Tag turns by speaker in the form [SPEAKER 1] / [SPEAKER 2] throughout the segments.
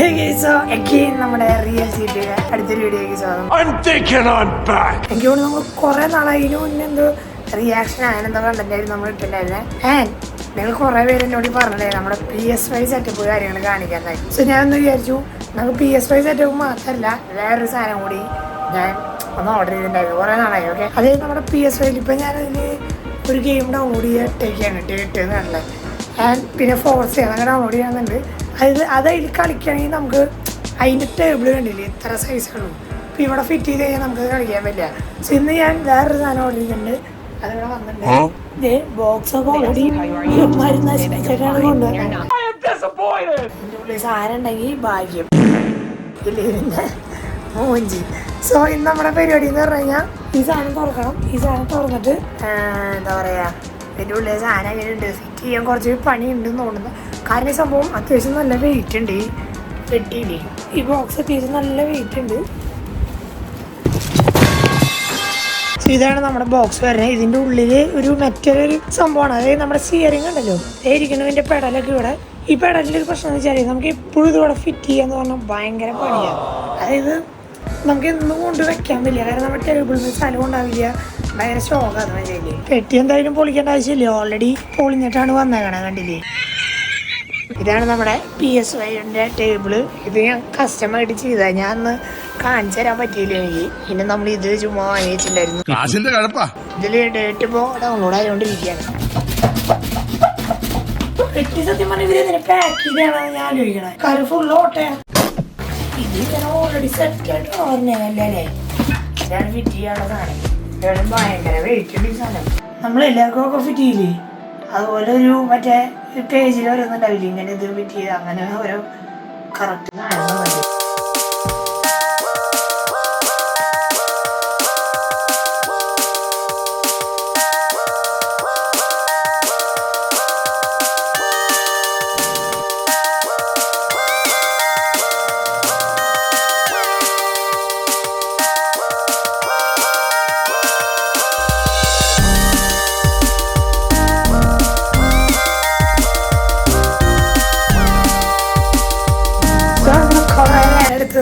[SPEAKER 1] നമ്മുടെ real seat അടുത്തൊരു വീഡിയോയ്ക്ക് സ്വാഗതം. എനിക്ക് തോന്നുന്നു നമ്മൾ കുറെ നാളായി മുന്നേ എന്തോ റിയാക്ഷൻ അങ്ങനെന്തോ കണ്ടന്റായിരുന്നു നമ്മൾ ഇട്ടിട്ടുണ്ടായിരുന്നേ. ആൻഡ് നിങ്ങൾ കുറെ പേര് എന്നോട് പറഞ്ഞില്ലേ നമ്മുടെ PS5 സെറ്റപ്പ് കാര്യങ്ങൾ കാണിക്കാനായി. സോ ഞാൻ ഒന്ന് വിചാരിച്ചു നമുക്ക് PS5 സെറ്റപ്പ് മാത്രമല്ല വേറൊരു സാധനം കൂടി ഞാൻ ഒന്ന് ഓർഡർ ചെയ്തിട്ടുണ്ടായിരുന്നു കുറെ നാളായി. ഓക്കെ, അതായത് നമ്മുടെ PS5 ഇപ്പം ഞാനതിന് ഒരു ഗെയിം ഡൗൺലോഡ് ചെയ്തിട്ടേക്കാണ് ഡേറ്റ് എന്നുള്ളത്. ആൻഡ് പിന്നെ ഫോർസ് അങ്ങനെ ഡൗൺലോഡ് ചെയ്യാന്നുണ്ട്. അതിൽ കളിക്കുകയാണെങ്കിൽ നമുക്ക് അതിൻ്റെ ടേബിൾ കണ്ടില്ലേ ഇത്ര സൈസുള്ളൂ. ഇപ്പം ഇവിടെ ഫിറ്റ് ചെയ്ത് കഴിഞ്ഞാൽ നമുക്കത് കളിക്കാൻ പറ്റില്ല. സോ ഇന്ന് ഞാൻ വേറൊരു സാധനം ഓർഡർ ചെയ്തിട്ടുണ്ട്. അതിവിടെ വന്നിട്ടുണ്ട്. ഇതേ ബോക്സ് ഒക്കെ ഓൾറെഡി മരുന്ന് നശിപ്പിച്ചിട്ടാണ് കൊണ്ടുവരുന്നത്. സാധനം ഉണ്ടെങ്കിൽ ഭാഗ്യം ഇതിൻ്റെ മൂഞ്ചി. സോ ഇന്ന് നമ്മുടെ പരിപാടി എന്ന് പറഞ്ഞു കഴിഞ്ഞാൽ ഈ സാധനം തുറക്കണം. ഈ സാധനം തുറന്നിട്ട് എന്താ പറയുക ഇതിൻ്റെ ഉള്ളിൽ സാധനം അങ്ങനെ ഉണ്ട്. ഫിറ്റ് ചെയ്യാൻ കുറച്ച് പണി ഉണ്ടെന്ന് തോന്നുന്നു. കാരണം ഈ സംഭവം അത്യാവശ്യം നല്ല വെയിറ്റ് ഉണ്ട്. ഈ പെട്ടിയില്ലേ ഈ ബോക്സ് അത്യാവശ്യം നല്ല വെയിറ്റ് ഉണ്ട്. ഇതാണ് നമ്മുടെ ബോക്സ് വരുന്നത്. ഇതിൻ്റെ ഉള്ളിൽ ഒരു മറ്റൊരു സംഭവമാണ്. അതായത് നമ്മുടെ സ്റ്റിയറിംഗ് ഉണ്ടല്ലോ ഇരിക്കണതിൻ്റെ പെടലൊക്കെ ഇവിടെ. ഈ പെടലിൻ്റെ ഒരു പ്രശ്നം എന്ന് വെച്ചാൽ നമുക്ക് എപ്പോഴും ഇതിവിടെ ഫിറ്റ് ചെയ്യാന്ന് പറഞ്ഞാൽ ഭയങ്കര പണിയാണ്. അതായത് നമുക്ക് എന്നും കൊണ്ട് വെക്കാൻ പറ്റില്ല. കാരണം നമ്മുടെ ടേബിളിൽ നിന്ന് സ്ഥലം ഉണ്ടാവില്ല. ഭയങ്കര സ്റ്റോക്കാണ് വെച്ചാൽ. പെട്ടി എന്തായാലും പൊളിക്കേണ്ട ആവശ്യമില്ല. ഓൾറെഡി പൊളിഞ്ഞിട്ടാണ് വന്നേക്കണേ കണ്ടില്ലേ. ഇതാണ് നമ്മുടെ PS5 ടേബിള്. ഇത് ഞാൻ കസ്റ്റമായിട്ട് ചെയ്തതാണ്. ഞാൻ അന്ന് കാണിച്ചു തരാൻ പറ്റിയില്ല എനിക്ക്. പിന്നെ നമ്മൾ ഇത് ചുമ്മാ വാങ്ങി വെച്ചിട്ടുണ്ടായിരുന്നു. ഇതില് ഡേറ്റ് ഇപ്പോൾ ഡൗൺലോഡ് ആയതുകൊണ്ടിരിക്കുകയാണ്. പെട്ടി സത്യം പറഞ്ഞാൽ ഇവര് പാക്ക് ചെയ്താണെന്ന് ഞാൻ ആലോചിക്കണേ. കാര്യം ഫുള്ള് ഓട്ടയാണ്. ഇത് ഞാൻ ഓൾറെഡി സെറ്റായിട്ട് പറഞ്ഞല്ലേ. ഇതാണ് ഫിറ്റ് ചെയ്യാനുള്ള സാധനം. ഇവിടെ ഭയങ്കര വെയിറ്റ് ഉണ്ട് ഈ സാധനം. നമ്മളെല്ലാവർക്കും ഒക്കെ ഫിറ്റ് ചെയ്യില്ലേ അതുപോലെ ഒരു മറ്റേ പേജിൽ ഓരോന്നുണ്ടാവില്ല ഇങ്ങനെ ഇത് ഫിറ്റ് ചെയ്ത് അങ്ങനെ ഓരോ കറക്റ്റ് സാധനങ്ങൾ മതി.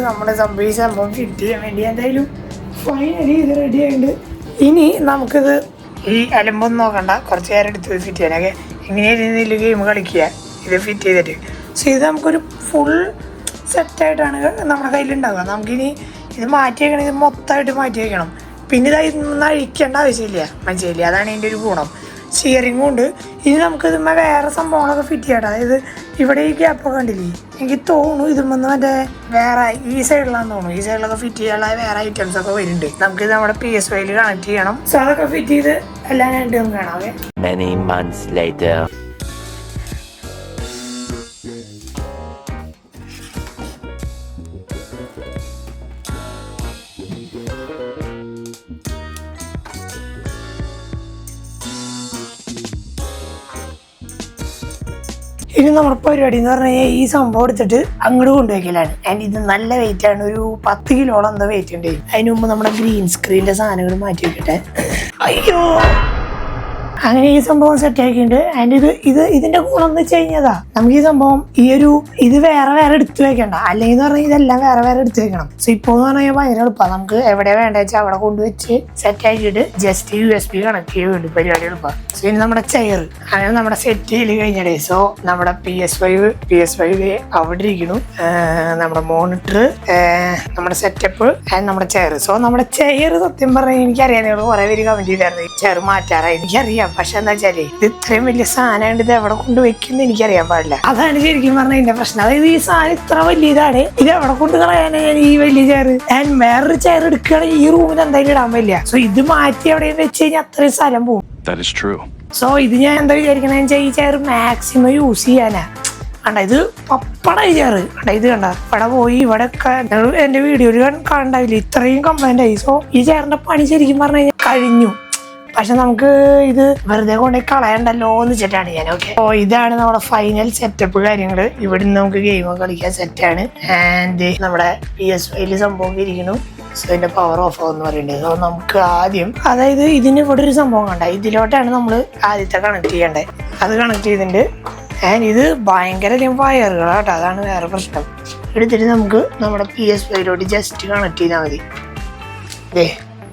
[SPEAKER 1] നമ്മുടെ സംഭവം ഫിറ്റ് ചെയ്യാൻ വേണ്ടി എന്തായാലും ഫൈനലി ഇത് റെഡി ആയിട്ടുണ്ട്. ഇനി നമുക്കിത് ഈ അലമ്പൊന്നും നോക്കണ്ട, കുറച്ച് നേരം എടുത്ത് ഫിറ്റ് ചെയ്യാനൊക്കെ എങ്ങനെയായിരുന്നു ഗെയിം കളിക്കുക ഇത് ഫിറ്റ് ചെയ്തിട്ട്. സോ ഇത് നമുക്കൊരു ഫുൾ സെറ്റായിട്ടാണ് നമ്മുടെ കയ്യിലുണ്ടാവുക. നമുക്കിനി ഇത് മാറ്റി വയ്ക്കണം. ഇത് മൊത്തമായിട്ട് മാറ്റി വയ്ക്കണം. പിന്നെ ഇതൊന്നും അഴിക്കേണ്ട ആവശ്യമില്ല, മനസ്സിലായില്ലേ. അതാണ് ഇതിൻ്റെ ഒരു ഗുണം. സ്റ്റിയറിങ്ങും ഉണ്ട്. ഇനി നമുക്കിത് വേറെ സംഭവങ്ങളൊക്കെ ഫിറ്റ് ചെയ്യട്ടെ. അതായത് ഇവിടെ ഈ ഗ്യാപ്പൊക്കെ കണ്ടില്ലേ. എനിക്ക് തോന്നുന്നു ഇതുമെന്ന് മറ്റേ വേറെ ഈ സൈഡിലാന്ന് തോന്നുന്നു. ഈ സൈഡിലൊക്കെ ഫിറ്റ് ചെയ്യാനുള്ള വേറെ ഐറ്റംസ് ഒക്കെ വരുന്നുണ്ട്. നമുക്കിത് നമ്മുടെ PS5 കണക്ട് ചെയ്യണം. സോ അതൊക്കെ ഫിറ്റ് ചെയ്ത് എല്ലാം രണ്ട് നമുക്ക് കാണാവേ. ഇനി നമ്മുടെ പരിപാടി എന്ന് പറഞ്ഞു കഴിഞ്ഞാൽ ഈ സംഭവം എടുത്തിട്ട് അങ്ങോട്ട് കൊണ്ടുവയ്ക്കലാണ്. ആൻഡ് ഇത് നല്ല വെയിറ്റ് ആണ്. ഒരു 10 കിലോളം എന്താ വെയിറ്റ് ഉണ്ട്. അതിന് മുമ്പ് നമ്മുടെ ഗ്രീൻ സ്ക്രീനിന്റെ സാധനങ്ങൾ മാറ്റി വെക്കട്ടെ. അയ്യോ, അങ്ങനെ ഈ സംഭവം സെറ്റ് ആക്കിയിട്ടുണ്ട്. ആൻഡ് ഇതിന്റെ ഗുണം എന്ന് വെച്ച് കഴിഞ്ഞതാ നമുക്ക് ഈ സംഭവം ഇത് വേറെ എടുത്തു വെക്കണ്ട. അല്ലെങ്കിൽ എന്ന് പറഞ്ഞാൽ ഇതെല്ലാം വേറെ എടുത്തു വെക്കണം. സോ ഇപ്പോൾ എന്ന് പറഞ്ഞാൽ ഭയങ്കര എളുപ്പമാണ്. നമുക്ക് എവിടെ വേണ്ട വെച്ചാൽ അവിടെ കൊണ്ടുവച്ച് സെറ്റ് ആക്കിയിട്ട് ജസ്റ്റ് USB കണക്ട് ചെയ്യാൻ വേണ്ടി പരിപാടി എളുപ്പമാണ്. സോ ഇനി നമ്മുടെ ചെയർ അങ്ങനെ നമ്മുടെ സെറ്റ് ചെയ്ത് കഴിഞ്ഞാൽ സോ നമ്മുടെ PS5 അവിടെ ഇരിക്കുന്നു. നമ്മുടെ മോണിറ്റർ, നമ്മുടെ സെറ്റപ്പ് ആൻഡ് നമ്മുടെ ചെയർ. സോ നമ്മുടെ ചെയർ സത്യം പറഞ്ഞാൽ എനിക്കറിയാൻ കുറെ പേര് കമന്റ് ചെയ്തായിരുന്നു ചെയർ മാറ്റാറായി. എനിക്കറിയാം. പക്ഷെ എന്താ വെച്ചാല് ഇത് ഇത്രയും വലിയ സാധനമായിട്ട് ഇത് എവിടെ കൊണ്ട് വെക്കുന്ന എനിക്കറിയാൻ പാടില്ല. അതാണ് ശരിക്കും പറഞ്ഞ ഇതിന്റെ പ്രശ്നം. അതായത് ഈ സാധനം ഇത്ര വലിയ ഇതാണ്. ഇത് എവിടെ കൊണ്ട് കളയാനാ ഞാൻ ഈ വലിയ ചെയർ. ഞാൻ വേറൊരു ചെയർ എടുക്കുകയാണെങ്കിൽ ഈ റൂമിൽ എന്തായാലും ഇടാൻ പറ്റില്ല. സോ ഇത് മാറ്റി എവിടെ വെച്ച് കഴിഞ്ഞാൽ അത്രയും സ്ഥലം പോകും. സോ ഇത് ഞാൻ എന്താ വിചാരിക്കണെന്ന് വെച്ചാൽ ഈ ചെയർ മാക്സിമം യൂസ് ചെയ്യാനാ. കണ്ട ഇത് പപ്പട ഈ ചെയർ കണ്ട. ഇത് കണ്ട ഇവിടെ പോയി ഇവിടെ എന്റെ വീഡിയോയിൽ കണ്ടാവില്ല ഇത്രയും കംപ്ലൈന്റ് ആയി. സോ ഈ ചെയറിന്റെ പണി ശരിക്കും പറഞ്ഞു കഴിഞ്ഞാൽ കഴിഞ്ഞു. പക്ഷെ നമുക്ക് ഇത് വെറുതെ കൊണ്ടുപോയി കളയണ്ടല്ലോ എന്ന് വെച്ചിട്ടാണ് ഞാൻ. ഓക്കെ, അപ്പോൾ ഇതാണ് നമ്മുടെ ഫൈനൽ സെറ്റപ്പ് കാര്യങ്ങൾ. ഇവിടെ നിന്ന് നമുക്ക് ഗെയിമൊക്കെ കളിക്കാൻ സെറ്റാണ്. ആൻഡ് നമ്മുടെ PS5 സംഭവം ഇരിക്കുന്നു. സോ ഇതിന്റെ പവർ ഓഫ് ആവെന്ന് പറയുന്നത്. സോ നമുക്ക് ആദ്യം അതായത് ഇതിന് ഇവിടെ ഒരു സംഭവം കണ്ട. ഇതിലോട്ടാണ് നമ്മൾ ആദ്യത്തെ കണക്ട് ചെയ്യേണ്ടത്. അത് കണക്ട് ചെയ്തിട്ടുണ്ട്. ആൻഡ് ഇത് ഭയങ്കര വയറുകളാട്ടോ. അതാണ് വേറെ പ്രശ്നം. എടുത്തിട്ട് നമുക്ക് നമ്മുടെ PS5 ജസ്റ്റ് കണക്ട് ചെയ്താൽ മതി.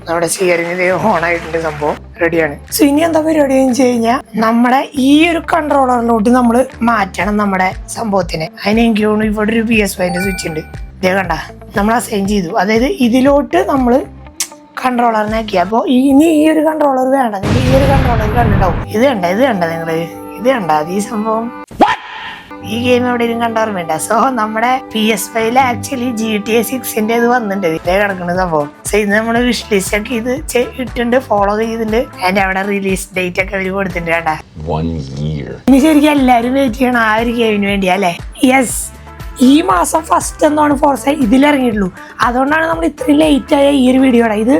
[SPEAKER 1] നമ്മുടെ സ്റ്റിയറിംഗ് ഓൺ ആയിട്ടുണ്ട്, സംഭവം റെഡിയാണ്. സോ ഇനി എന്താ പരിപാടി എന്ന് വെച്ച് കഴിഞ്ഞാൽ നമ്മുടെ ഈ ഒരു കൺട്രോളറിലോട്ട് നമ്മൾ മാറ്റണം നമ്മുടെ സംഭവത്തിനെ. അതിന് എനിക്ക് തോന്നുന്നു ഇവിടെ ഒരു PS5 സ്വിച്ച് ഉണ്ട്, ഇതേ കണ്ട നമ്മൾ അസൈൻ ചെയ്തു. അതായത് ഇതിലോട്ട് നമ്മൾ കൺട്രോളറിനാക്കി. അപ്പോൾ ഇനി ഈ ഒരു കൺട്രോളർ വേണ്ട, നിങ്ങൾ ഈ ഒരു കൺട്രോളർ കണ്ടിട്ടുണ്ടാവും. ഇത് കണ്ട നിങ്ങൾ ഇത് കണ്ട ഈ സംഭവം ഈ ഗെയിം എവിടെയും കണ്ടോർമ്മയുണ്ട. സോ നമ്മുടെ PS5 ആക്ച്വലി GTA 6 ഇത് വന്നിട്ടുണ്ട്, ഇതേ കിടക്കുന്ന സംഭവം. സോ ഇത് നമ്മൾ വിഷ് ലിസ്റ്റ് ഒക്കെ ഇത് ഇട്ടുണ്ട്, ഫോളോ ചെയ്തിട്ടുണ്ട്. അതിന്റെ അവിടെ റിലീസ് ഡേറ്റ് ഒക്കെ അവര് കൊടുത്തിട്ടുണ്ട് കേട്ടാ. ഇനി ശരിക്കും എല്ലാരും വെയിറ്റ് ചെയ്യണം ആ ഒരു ഗെയിമിന് വേണ്ടി അല്ലേ. യെസ്, ഈ മാസം ഫസ്റ്റ് എന്നാണ് ഫോർസ ഇതിലിറങ്ങിയിട്ടുള്ളൂ. അതുകൊണ്ടാണ് നമ്മൾ ഇത്രയും ലേറ്റ് ആയ ഈ ഒരു വീഡിയോയുടെ. ഇത്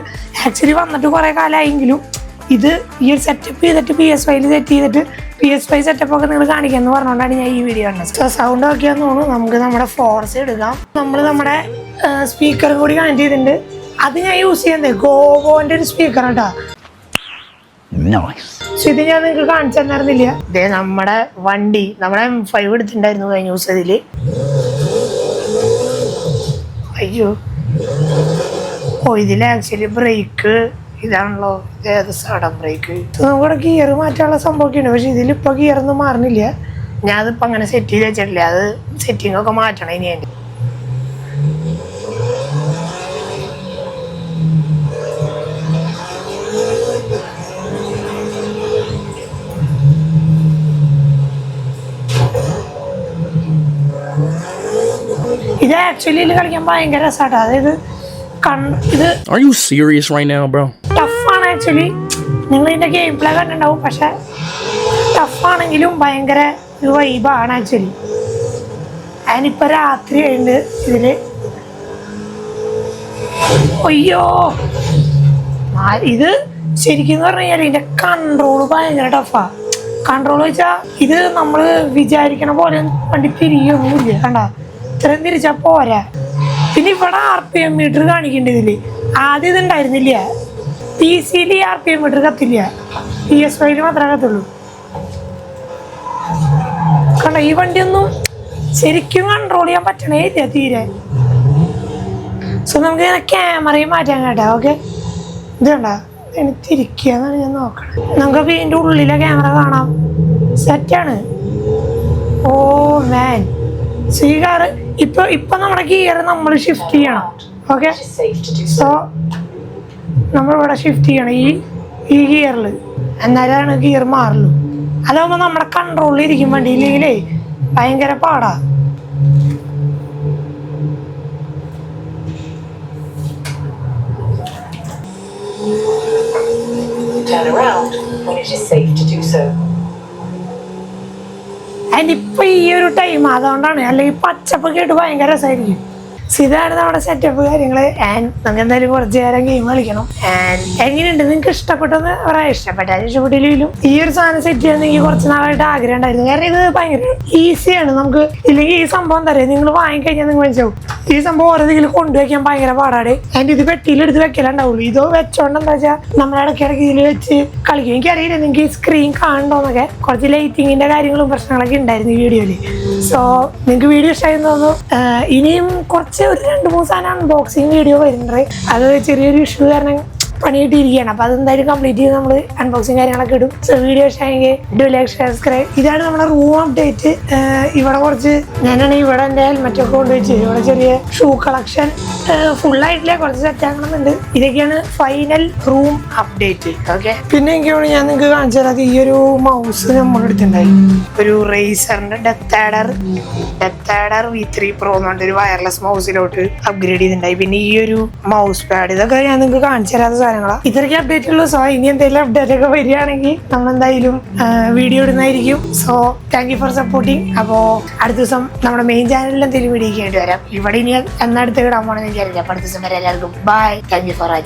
[SPEAKER 1] ആക്ച്വലി വന്നിട്ട് കുറെ കാലമായെങ്കിലും ഇത് ഈ ഒരു സെറ്റപ്പ് ചെയ്തിട്ട് PS5 സെറ്റ് ചെയ്തിട്ട് PS5 സെറ്റപ്പ് ഒക്കെ നിങ്ങൾ കാണിക്കാന്ന് പറഞ്ഞുകൊണ്ടാണ് ഞാൻ ഈ വീഡിയോ കണ്ടത്. സൗണ്ട് ഒക്കെയാന്ന് തോന്നുന്നു. നമുക്ക് നമ്മുടെ ഫോർസ എടുക്കാം. നമ്മൾ നമ്മുടെ സ്പീക്കറും കൂടി കണക്ട് ചെയ്തിട്ടുണ്ട്. അത് ഞാൻ യൂസ് ചെയ്യുന്നത് ഗോവോന്റെ ഒരു സ്പീക്കർ കേട്ടോ. സോ ഇത് ഞാൻ നിങ്ങൾക്ക് കാണിച്ചു തന്നിരുന്നില്ല. ഇതേ നമ്മുടെ വണ്ടി നമ്മുടെ M5 എടുത്തിട്ടുണ്ടായിരുന്നു കഴിഞ്ഞ ദിവസം. ഇതില് അയ്യോ ഇതിൽ ആക്ച്വലി ബ്രേക്ക് ഇതാണല്ലോ, ഏത് സഡൻ ബ്രേക്ക്. നമ്മുടെ ഗിയർ മാറ്റാനുള്ള സംഭവമൊക്കെ ഉണ്ട്, പക്ഷെ ഇതിലിപ്പോൾ ഗിയറൊന്നും മാറുന്നില്ല. ഞാൻ അതിപ്പോൾ അങ്ങനെ സെറ്റ് ചെയ്ത് വെച്ചിട്ടില്ല, അത് സെറ്റിംഗ് ഒക്കെ മാറ്റണം ഇനി. എൻ്റെ ഇത് ആക്ച്വലി ഇതിൽ കളിക്കാൻ ഭയങ്കര രസമാട്ടോ. അതായത് ഇത്
[SPEAKER 2] Are you serious right now, bro?
[SPEAKER 1] ടഫാണ് ആക്ച്വലി. നിങ്ങൾ ഇതിന്റെ ഗെയിം പ്ലേ കണ്ടിട്ടുണ്ടാവും, പക്ഷെ ടഫാണെങ്കിലും ഭയങ്കര ഒരു വൈബാണ് ആക്ച്വലി. അതിനിപ്പോ രാത്രി ആയിട്ട് ഇതില് അയ്യോ ഇത് ശരിക്കും പറഞ്ഞു കഴിഞ്ഞാൽ ഇതിന്റെ കൺട്രോള് ഭയങ്കര ടഫാ. കൺട്രോൾ വെച്ചാൽ ഇത് നമ്മള് വിചാരിക്കണ പോലെ വണ്ടി തിരിയൊന്നുമില്ല. കണ്ട ഇത്രയും തിരിച്ചാ പോരാ. പിന്നെ ഇവിടെ RPM മീറ്റർ കാണിക്കേണ്ട ഇതില്. ആദ്യം ഇതുണ്ടായിരുന്നില്ല, PC-ൽ RPM മീറ്റർ കത്തില്ല, PS5 മാത്രമേ കത്തുള്ളൂ. കണ്ട ഈ വണ്ടിയൊന്നും ശരിക്കും കൺട്രോൾ ചെയ്യാൻ പറ്റണേ ഇല്ല തീരെ. സോ നമുക്ക് ഇങ്ങനെ ക്യാമറയും മാറ്റാൻ കേട്ടോ. ഓക്കെ ഇത് കണ്ട തിരിക്കുക എന്നാണ് ഞാൻ നോക്കണം. നമുക്ക് ഇതിൻ്റെ ഉള്ളിലെ ക്യാമറ കാണാം, സെറ്റാണ്. ഓ മാൻ, സോ ഈ കാറ് ഇപ്പൊ നമ്മുടെ ഗിയർ നമ്മൾ ഷിഫ്റ്റ് ചെയ്യണം. ഓക്കെ സോ നമ്മളിവിടെ ഷിഫ്റ്റ് ചെയ്യണം ഈ ഗിയറിൽ, എന്നാലാണ് ഗിയർ മാറുള്ളൂ. അതാകുമ്പോൾ നമ്മുടെ കൺട്രോളിൽ ഇരിക്കും വണ്ടി, ഇല്ലെങ്കിലേ ഭയങ്കര പാടാ.
[SPEAKER 3] Turn around when it is safe to do so.
[SPEAKER 1] അതിനിപ്പോ ഈ ഒരു ടൈം അതുകൊണ്ടാണ്, അല്ലെങ്കിൽ പച്ചപ്പൊക്കെ ഇട്ട് ഭയങ്കര രസമായിരിക്കും. ഇതാണ് നമ്മുടെ സെറ്റപ്പ് കാര്യങ്ങള്. ആൻഡ് നമുക്ക് എന്തായാലും കുറച്ച് നേരം ഗെയിം കളിക്കണം. ആൻഡ് എങ്ങനെയുണ്ട്, നിങ്ങൾക്ക് ഇഷ്ടപ്പെട്ടെന്ന് പറയാം. ഇഷ്ടപ്പെട്ടില്ലെങ്കിലും ഈ ഒരു സാധനം സെറ്റ് ചെയ്യാൻ എനിക്ക് കുറച്ച് നാളായിട്ട് ആഗ്രഹം ഉണ്ടായിരുന്നു. കാരണം ഇത് ഭയങ്കര ഈസിയാണ്. നമുക്ക് ഇല്ലെങ്കിൽ ഈ സംഭവം എന്താ പറയുക, നിങ്ങൾ വാങ്ങിക്കഴിഞ്ഞാൽ നിങ്ങൾ മനസ്സിലാവും ഈ സംഭവം ഓരോ ഇതിൽ കൊണ്ടുവയ്ക്കാൻ ഭയങ്കര പാടാണ്. ആൻഡ് ഇത് പെട്ടിയിലെടുത്ത് വെക്കലുണ്ടാവുള്ളൂ. ഇത് വെച്ചോണ്ട് എന്താ വെച്ചാൽ നമ്മൾ ഇടയ്ക്കിടയ്ക്ക് ഇതിൽ വെച്ച് കളിക്കും. എനിക്കറിയില്ല നിങ്ങൾക്ക് സ്ക്രീൻ കാണണ്ടോന്നൊക്കെ, കുറച്ച് ലൈറ്റിങ്ങിന്റെ കാര്യങ്ങളും പ്രശ്നങ്ങളൊക്കെ ഉണ്ടായിരുന്നു ഈ വീഡിയോയില്. സോ നിങ്ങൾക്ക് വീഡിയോ ഇഷ്ടമായിരുന്നു തോന്നുന്നു. ഇനിയും കുറച്ച് ഒരു 2-3 സാധനം അൺബോക്സിങ് വീഡിയോ വരുന്നുണ്ട്. അത് ചെറിയൊരു ഇഷ്യൂ കാരണം പണിയിട്ടിരിക്കുകയാണ്. അപ്പോൾ അതെന്തായാലും കംപ്ലീറ്റ് ചെയ്ത് നമ്മൾ അൺബോക്സിങ് കാര്യങ്ങളൊക്കെ ഇടും. സോ വീഡിയോ ഇഷ്ടമെങ്കിൽ ഡു ലൈക്ക് സബ്സ്ക്രൈബ്. ഇതാണ് നമ്മുടെ റൂം അപ്ഡേറ്റ്. ഇവിടെ കുറച്ച് ഞാനാണ് ഇവിടെ എൻ്റെ ഹെൽമെറ്റൊക്കെ കൊണ്ടുവച്ച് ഇവിടെ ചെറിയ ഷൂ കളക്ഷൻ ഫുള്ളായിട്ടില്ല, കുറച്ച് സെറ്റ് ആക്കണമെന്നുണ്ട്. ഇതൊക്കെയാണ് ഫൈനൽ റൂം അപ്ഡേറ്റ്. ഓക്കെ, പിന്നെ എനിക്കാണ് ഞാൻ നിങ്ങൾക്ക് കാണിച്ചു തരാം. ഈ ഒരു മൗസ് നമ്മൾ എടുത്തിട്ടുണ്ടായി, ഒരു റേസറിന്റെ ഡെത്ത് ആഡർ V3 Pro എന്ന് പറഞ്ഞൊരു വയർലെസ് മൗസിലോട്ട് അപ്ഗ്രേഡ് ചെയ്തിട്ടുണ്ടായി. പിന്നെ ഈ ഒരു മൗസ് പാഡ്, ഇതൊക്കെ ഞാൻ നിങ്ങൾക്ക് കാണിച്ചു തരാത്ത സാധനങ്ങളാണ്. ഇത്രയ്ക്ക് അപ്ഡേറ്റ് ഉള്ളൂ. സോ ഇനി എന്തെങ്കിലും അപ്ഡേറ്റ് ഒക്കെ വരികയാണെങ്കിൽ നമ്മൾ എന്തായാലും വീഡിയോ ഇടുന്നതായിരിക്കും. So thank you four supporting. അപ്പോൾ അടുത്ത ദിവസം നമ്മുടെ മെയിൻ ചാനലിൽ എന്തെങ്കിലും വീഡിയോ ചെയ്യേണ്ടി വരാം. ഇവിടെ ഇനി എന്നടുത്ത് ഇടാൻ പോകണമെന്ന് എനിക്കറിയില്ല. അപ്പോൾ അടുത്ത ദിവസം വരെ എല്ലാവർക്കും bye. Thank you for watching.